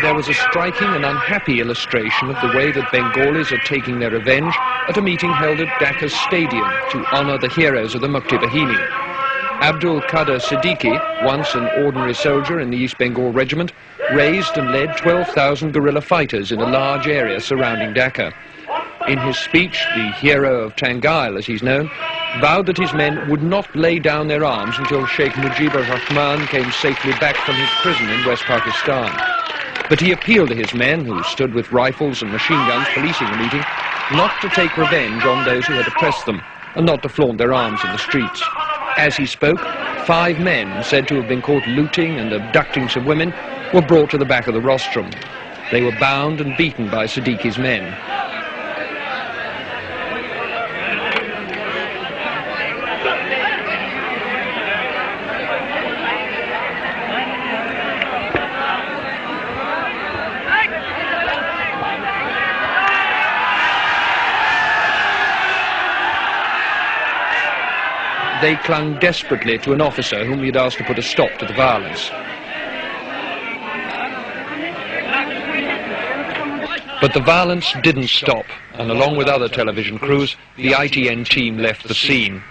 there was a striking and unhappy illustration of the way that Bengalis are taking their revenge at a meeting held at Dhaka's stadium to honour the heroes of the Mukti Bahini. Abdul Qadir Siddiqui, once an ordinary soldier in the East Bengal Regiment, raised and led 12,000 guerrilla fighters in a large area surrounding Dhaka. In his speech, the hero of Tangail, as he's known, vowed that his men would not lay down their arms until Sheikh Mujibur Rahman came safely back from his prison in West Pakistan. But he appealed to his men, who stood with rifles and machine guns policing the meeting, not to take revenge on those who had oppressed them, and not to flaunt their arms in the streets. As he spoke, 5 men, said to have been caught looting and abducting some women, were brought to the back of the rostrum. They were bound and beaten by Siddiqui's men. They clung desperately to an officer whom he had asked to put a stop to the violence. But the violence didn't stop, and along with other television crews, the ITN team left the scene.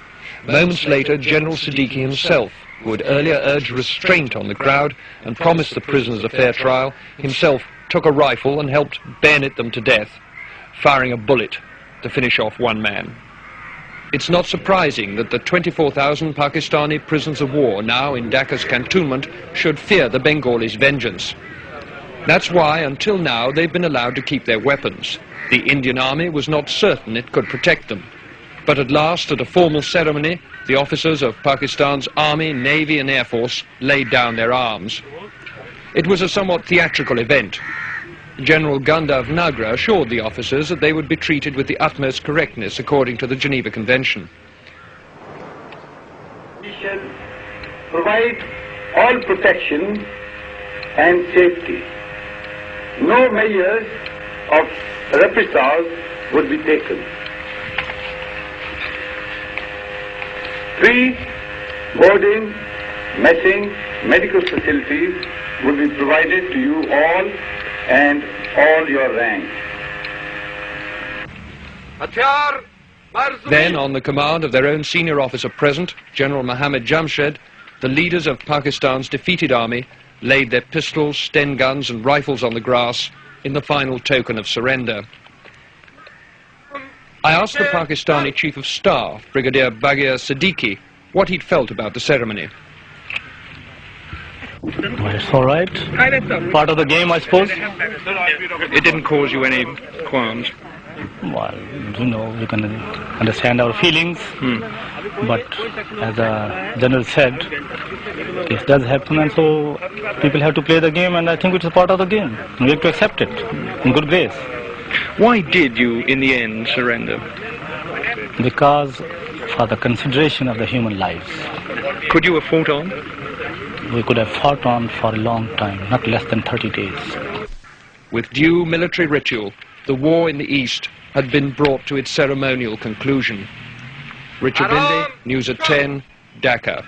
Moments later, General Siddiqui himself, who had earlier urged restraint on the crowd and promised the prisoners a fair trial, himself took a rifle and helped bayonet them to death, firing a bullet to finish off one man. It's not surprising that the 24,000 Pakistani prisoners of war now in Dhaka's cantonment should fear the Bengalis' vengeance. That's why, until now, they've been allowed to keep their weapons. The Indian Army was not certain it could protect them. But at last, at a formal ceremony, the officers of Pakistan's Army, Navy and Air Force laid down their arms. It was a somewhat theatrical event. General Gandharv Nagra assured the officers that they would be treated with the utmost correctness according to the Geneva Convention. We shall provide all protection and safety. No measures of reprisals would be taken. Free boarding, messing, medical facilities will be provided to you all and all your ranks. Then, on the command of their own senior officer present, General Mohammad Jamshed, the leaders of Pakistan's defeated army laid their pistols, Sten guns and rifles on the grass in the final token of surrender. I asked the Pakistani Chief of Staff, Brigadier Baghir Siddiqui, what he'd felt about the ceremony. Well, it's all right. Part of the game, I suppose. It didn't cause you any qualms? Well, you know, you can understand our feelings. But as the General said, this does happen, and so people have to play the game, and I think it's a part of the game. We have to accept it in good grace. Why did you, in the end, surrender? Because for the consideration of the human lives. Could you have fought on? We could have fought on for a long time, not less than 30 days. With due military ritual, the war in the East had been brought to its ceremonial conclusion. Richard Bindi, News at 10, Dhaka.